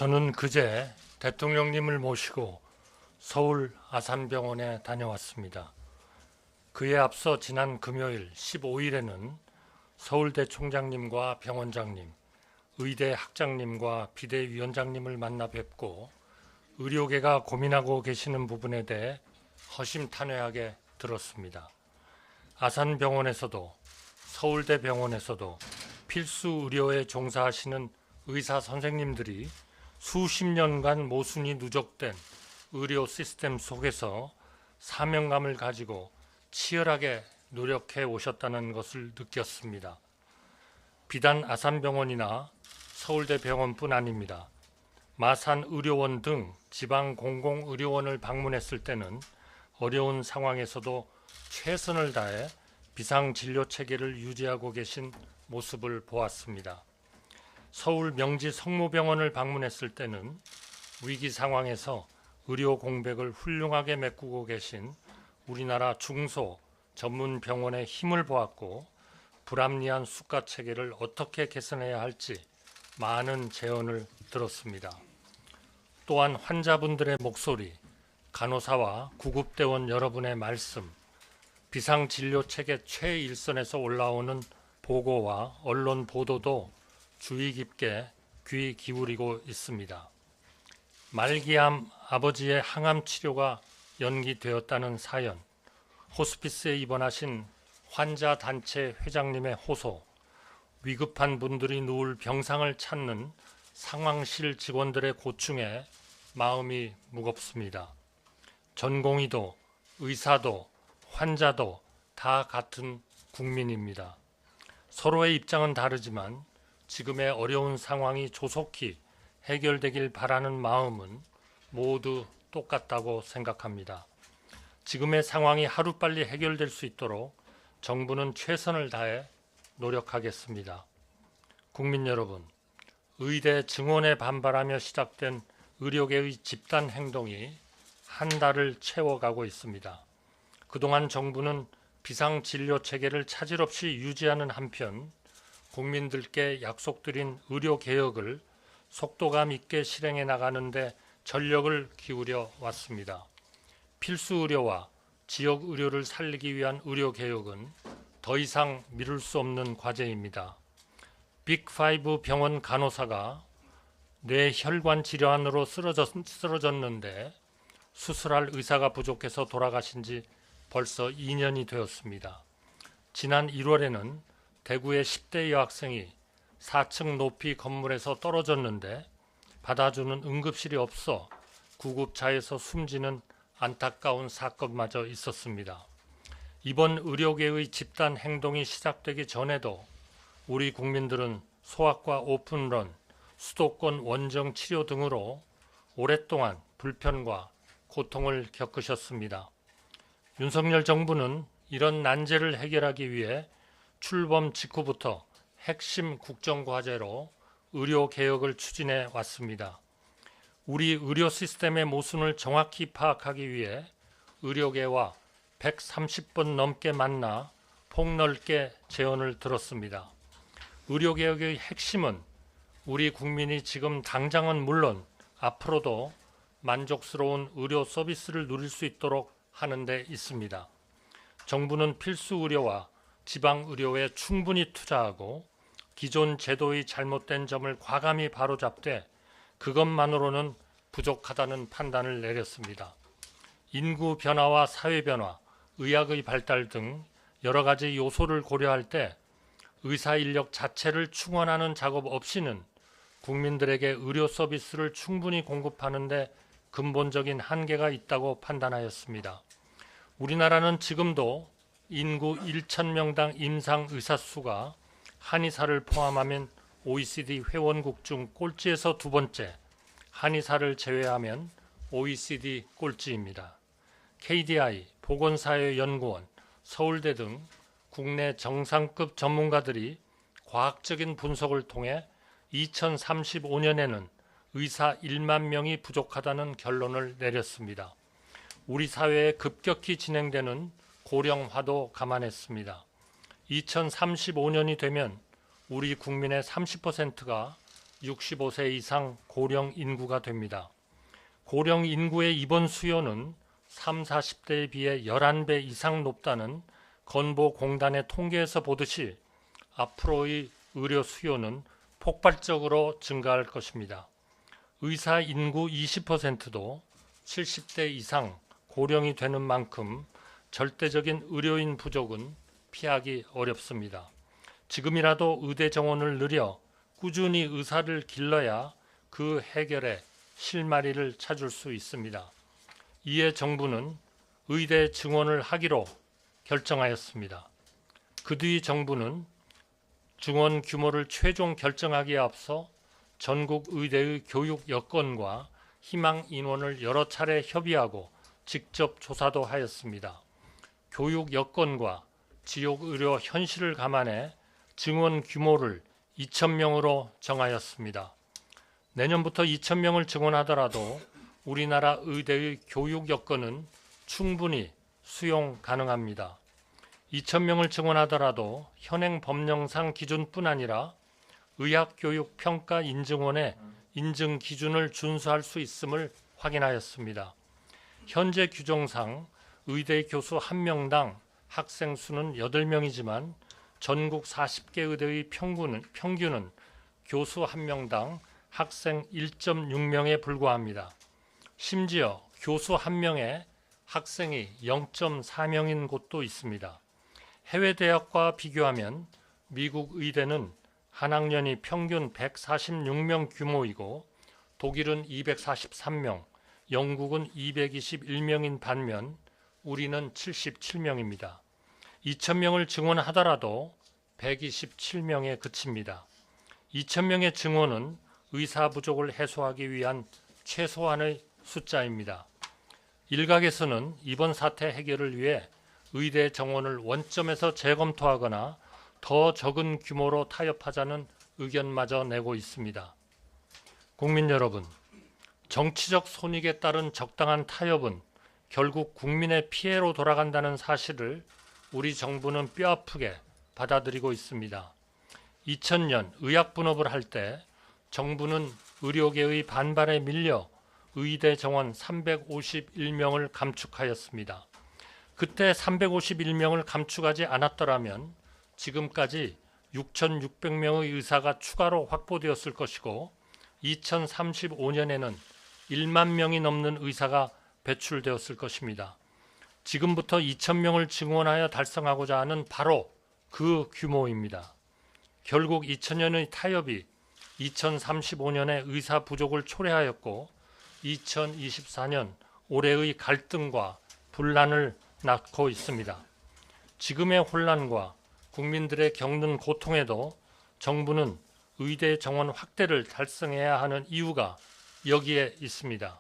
저는 그제 대통령님을 모시고 서울 아산병원에 다녀왔습니다. 그에 앞서 지난 금요일 15일에는 서울대 총장님과 병원장님, 의대 학장님과 비대위원장님을 만나 뵙고 의료계가 고민하고 계시는 부분에 대해 허심탄회하게 들었습니다. 아산병원에서도 서울대병원에서도 필수 의료에 종사하시는 의사 선생님들이 수십 년간 모순이 누적된 의료 시스템 속에서 사명감을 가지고 치열하게 노력해 오셨다는 것을 느꼈습니다. 비단 아산병원이나 서울대병원뿐 아닙니다. 마산의료원 등 지방 공공의료원을 방문했을 때는 어려운 상황에서도 최선을 다해 비상진료 체계를 유지하고 계신 모습을 보았습니다. 서울 명지 성모병원을 방문했을 때는 위기 상황에서 의료 공백을 훌륭하게 메꾸고 계신 우리나라 중소 전문 병원의 힘을 보았고, 불합리한 수가 체계를 어떻게 개선해야 할지 많은 제언을 들었습니다. 또한 환자분들의 목소리, 간호사와 구급대원 여러분의 말씀, 비상진료 체계 최일선에서 올라오는 보고와 언론 보도도 주의 깊게 귀 기울이고 있습니다. 말기암 아버지의 항암 치료가 연기되었다는 사연, 호스피스에 입원하신 환자 단체 회장님의 호소, 위급한 분들이 누울 병상을 찾는 상황실 직원들의 고충에 마음이 무겁습니다. 전공의도, 의사도, 환자도 다 같은 국민입니다. 서로의 입장은 다르지만 지금의 어려운 상황이 조속히 해결되길 바라는 마음은 모두 똑같다고 생각합니다. 지금의 상황이 하루빨리 해결될 수 있도록 정부는 최선을 다해 노력하겠습니다. 국민 여러분, 의대 증원에 반발하며 시작된 의료계의 집단 행동이 한 달을 채워가고 있습니다. 그동안 정부는 비상진료 체계를 차질 없이 유지하는 한편 국민들께 약속드린 의료개혁을 속도감 있게 실행해 나가는데 전력을 기울여 왔습니다. 필수 의료와 지역 의료를 살리기 위한 의료개혁은 더 이상 미룰 수 없는 과제입니다. 빅5 병원 간호사가 뇌혈관 질환으로 쓰러졌는데 수술할 의사가 부족해서 돌아가신 지 벌써 2년이 되었습니다. 지난 1월에는 대구의 10대 여학생이 4층 높이 건물에서 떨어졌는데 받아주는 응급실이 없어 구급차에서 숨지는 안타까운 사건마저 있었습니다. 이번 의료계의 집단 행동이 시작되기 전에도 우리 국민들은 소아과 오픈런, 수도권 원정 치료 등으로 오랫동안 불편과 고통을 겪으셨습니다. 윤석열 정부는 이런 난제를 해결하기 위해 출범 직후부터 핵심 국정과제로 의료개혁을 추진해 왔습니다. 우리 의료 시스템의 모순을 정확히 파악하기 위해 의료계와 130번 넘게 만나 폭넓게 제언을 들었습니다. 의료개혁의 핵심은 우리 국민이 지금 당장은 물론 앞으로도 만족스러운 의료 서비스를 누릴 수 있도록 하는 데 있습니다. 정부는 필수 의료와 지방 의료에 충분히 투자하고 기존 제도의 잘못된 점을 과감히 바로잡되 그것만으로는 부족하다는 판단을 내렸습니다. 인구 변화와 사회 변화, 의학의 발달 등 여러 가지 요소를 고려할 때 의사 인력 자체를 충원하는 작업 없이는 국민들에게 의료 서비스를 충분히 공급하는 데 근본적인 한계가 있다고 판단하였습니다. 우리나라는 지금도 인구 1,000명당 임상 의사 수가 한의사를 포함하면 OECD 회원국 중 꼴찌에서 두 번째, 한의사를 제외하면 OECD 꼴찌입니다. KDI, 보건사회연구원, 서울대 등 국내 정상급 전문가들이 과학적인 분석을 통해 2035년에는 의사 1만 명이 부족하다는 결론을 내렸습니다. 우리 사회에 급격히 진행되는 고령화도 감안했습니다. 2035년이 되면 우리 국민의 30%가 65세 이상 고령 인구가 됩니다. 고령 인구의 입원 수요는 30, 40대에 비해 11배 이상 높다는 건보공단의 통계에서 보듯이 앞으로의 의료 수요는 폭발적으로 증가할 것입니다. 의사 인구 20%도 70대 이상 고령이 되는 만큼 절대적인 의료인 부족은 피하기 어렵습니다. 지금이라도 의대 정원을 늘려 꾸준히 의사를 길러야 그 해결에 실마리를 찾을 수 있습니다. 이에 정부는 의대 증원을 하기로 결정하였습니다. 그 뒤 정부는 증원 규모를 최종 결정하기에 앞서 전국 의대의 교육 여건과 희망 인원을 여러 차례 협의하고 직접 조사도 하였습니다. 교육 여건과 지역 의료 현실을 감안해 증원 규모를 2,000명으로 정하였습니다. 내년부터 2,000명을 증원하더라도 우리나라 의대의 교육 여건은 충분히 수용 가능합니다. 2,000명을 증원하더라도 현행 법령상 기준뿐 아니라 의학교육평가인증원의 인증 기준을 준수할 수 있음을 확인하였습니다. 현재 규정상 의대 교수 1명당 학생 수는 8명이지만 전국 40개 의대의 평균은 교수 1명당 학생 1.6명에 불과합니다. 심지어 교수 1명에 학생이 0.4명인 곳도 있습니다. 해외 대학과 비교하면 미국 의대는 한 학년이 평균 146명 규모이고 독일은 243명, 영국은 221명인 반면 우리는 77명입니다. 2,000명을 증원하더라도 127명에 그칩니다. 2,000명의 증원은 의사 부족을 해소하기 위한 최소한의 숫자입니다. 일각에서는 이번 사태 해결을 위해 의대 정원을 원점에서 재검토하거나 더 적은 규모로 타협하자는 의견마저 내고 있습니다. 국민 여러분, 정치적 손익에 따른 적당한 타협은 결국 국민의 피해로 돌아간다는 사실을 우리 정부는 뼈아프게 받아들이고 있습니다. 2000년 의학분업을 할 때 정부는 의료계의 반발에 밀려 의대 정원 351명을 감축하였습니다. 그때 351명을 감축하지 않았더라면 지금까지 6,600명의 의사가 추가로 확보되었을 것이고 2035년에는 1만 명이 넘는 의사가 배출되었을 것입니다. 지금부터 2,000명을 증원하여 달성하고자 하는 바로 그 규모입니다. 결국 2000년의 타협이 2035년의 의사 부족을 초래하였고 2024년 올해의 갈등과 분란을 낳고 있습니다. 지금의 혼란과 국민들의 겪는 고통에도 정부는 의대 정원 확대를 달성해야 하는 이유가 여기에 있습니다.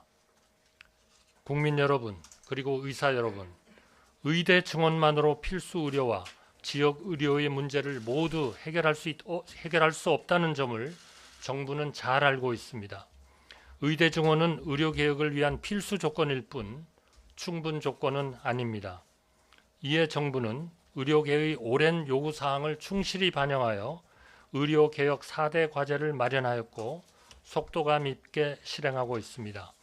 국민 여러분, 그리고 의사 여러분, 의대 증원만으로 필수 의료와 지역 의료의 문제를 모두 해결할 수 없다는 점을 정부는 잘 알고 있습니다. 의대 증원은 의료개혁을 위한 필수 조건일 뿐 충분 조건은 아닙니다. 이에 정부는 의료계의 오랜 요구사항을 충실히 반영하여 의료개혁 4대 과제를 마련하였고 속도감 있게 실행하고 있습니다.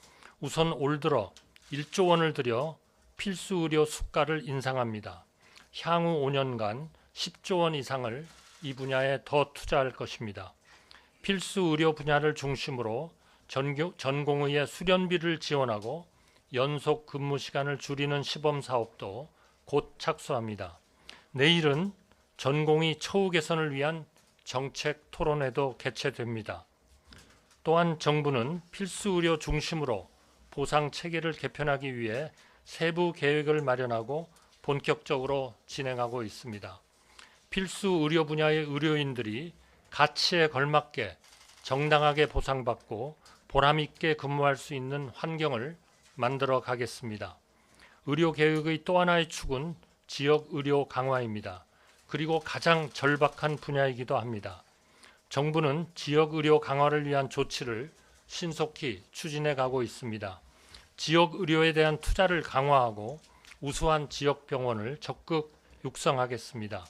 우선 올 들어 1조 원을 들여 필수 의료 수가를 인상합니다. 향후 5년간 10조 원 이상을 이 분야에 더 투자할 것입니다. 필수 의료 분야를 중심으로 전공의의 수련비를 지원하고 연속 근무 시간을 줄이는 시범 사업도 곧 착수합니다. 내일은 전공의 처우 개선을 위한 정책 토론회도 개최됩니다. 또한 정부는 필수 의료 중심으로 보상 체계를 개편하기 위해 세부 계획을 마련하고 본격적으로 진행하고 있습니다. 필수 의료 분야의 의료인들이 가치에 걸맞게 정당하게 보상받고 보람있게 근무할 수 있는 환경을 만들어 가겠습니다. 의료 개혁의 또 하나의 축은 지역 의료 강화입니다. 그리고 가장 절박한 분야이기도 합니다. 정부는 지역 의료 강화를 위한 조치를 신속히 추진해 가고 있습니다. 지역 의료에 대한 투자를 강화하고 우수한 지역 병원을 적극 육성하겠습니다.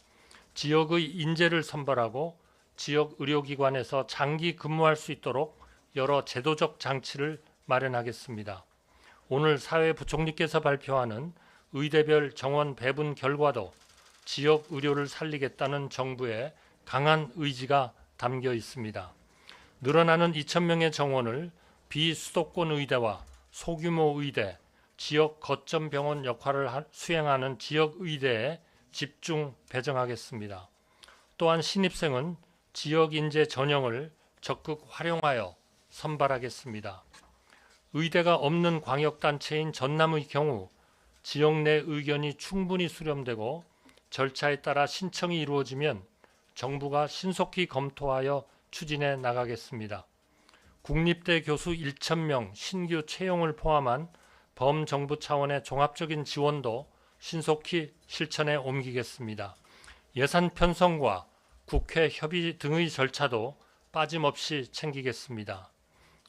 지역의 인재를 선발하고 지역 의료기관에서 장기 근무할 수 있도록 여러 제도적 장치를 마련하겠습니다. 오늘 사회부총리께서 발표하는 의대별 정원 배분 결과도 지역 의료를 살리겠다는 정부의 강한 의지가 담겨 있습니다. 늘어나는 2,000명의 정원을 비수도권 의대와 소규모 의대, 지역 거점 병원 역할을 수행하는 지역 의대에 집중 배정하겠습니다. 또한 신입생은 지역 인재 전형을 적극 활용하여 선발하겠습니다. 의대가 없는 광역단체인 전남의 경우 지역 내 의견이 충분히 수렴되고 절차에 따라 신청이 이루어지면 정부가 신속히 검토하여 추진해 나가겠습니다. 국립대 교수 1,000명 신규 채용을 포함한 범정부 차원의 종합적인 지원도 신속히 실천에 옮기겠습니다. 예산 편성과 국회 협의 등의 절차도 빠짐없이 챙기겠습니다.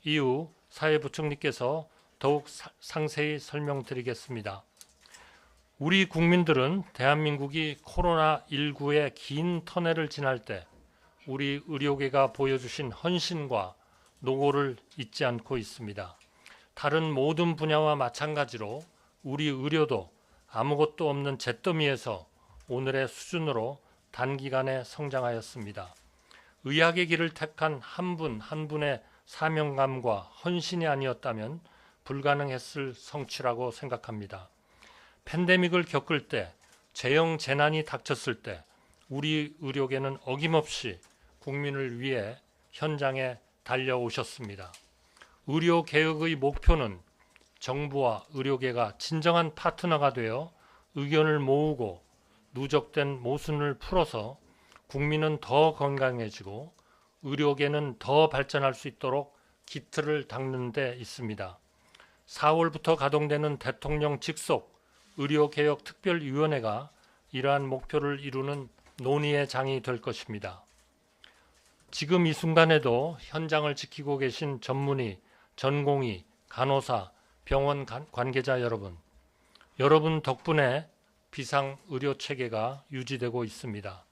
이후 사회부총리께서 더욱 상세히 설명드리겠습니다. 우리 국민들은 대한민국이 코로나19의 긴 터널을 지날 때 우리 의료계가 보여주신 헌신과 노고를 잊지 않고 있습니다. 다른 모든 분야와 마찬가지로 우리 의료도 아무것도 없는 잿더미에서 오늘의 수준으로 단기간에 성장하였습니다. 의학의 길을 택한 한 분 한 분의 사명감과 헌신이 아니었다면 불가능했을 성취라고 생각합니다. 팬데믹을 겪을 때, 재형 재난이 닥쳤을 때 우리 의료계는 어김없이 국민을 위해 현장에 달려오셨습니다. 의료개혁의 목표는 정부와 의료계가 진정한 파트너가 되어 의견을 모으고 누적된 모순을 풀어서 국민은 더 건강해지고 의료계는 더 발전할 수 있도록 기틀을 닦는 데 있습니다. 4월부터 가동되는 대통령 직속 의료개혁특별위원회가 이러한 목표를 이루는 논의의 장이 될 것입니다. 지금 이 순간에도 현장을 지키고 계신 전문의, 전공의, 간호사, 병원 관계자 여러분 덕분에 비상의료체계가 유지되고 있습니다.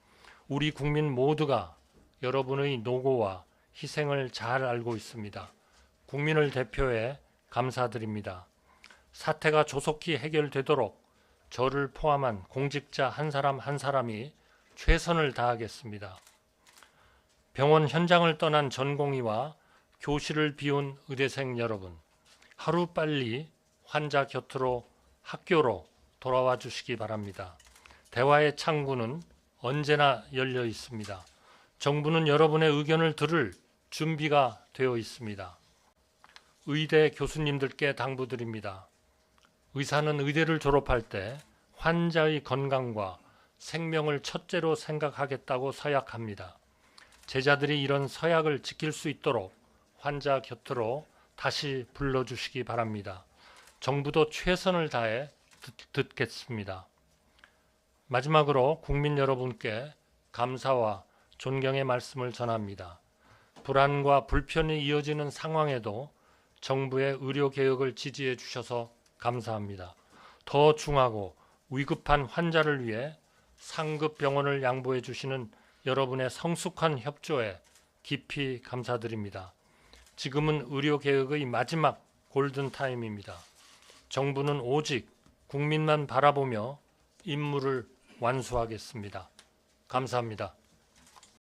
우리 국민 모두가 여러분의 노고와 희생을 잘 알고 있습니다. 국민을 대표해 감사드립니다. 사태가 조속히 해결되도록 저를 포함한 공직자 한 사람 한 사람이 최선을 다하겠습니다. 병원 현장을 떠난 전공의와 교실을 비운 의대생 여러분, 하루빨리 환자 곁으로 학교로 돌아와 주시기 바랍니다. 대화의 창구는 언제나 열려 있습니다. 정부는 여러분의 의견을 들을 준비가 되어 있습니다. 의대 교수님들께 당부드립니다. 의사는 의대를 졸업할 때 환자의 건강과 생명을 첫째로 생각하겠다고 서약합니다. 제자들이 이런 서약을 지킬 수 있도록 환자 곁으로 다시 불러주시기 바랍니다. 정부도 최선을 다해 듣겠습니다. 마지막으로 국민 여러분께 감사와 존경의 말씀을 전합니다. 불안과 불편이 이어지는 상황에도 정부의 의료개혁을 지지해 주셔서 감사합니다. 더 중하고 위급한 환자를 위해 상급 병원을 양보해 주시는 여러분의 성숙한 협조에 깊이 감사드립니다. 지금은 의료개혁의 마지막 골든타임입니다. 정부는 오직 국민만 바라보며 임무를 완수하겠습니다. 감사합니다.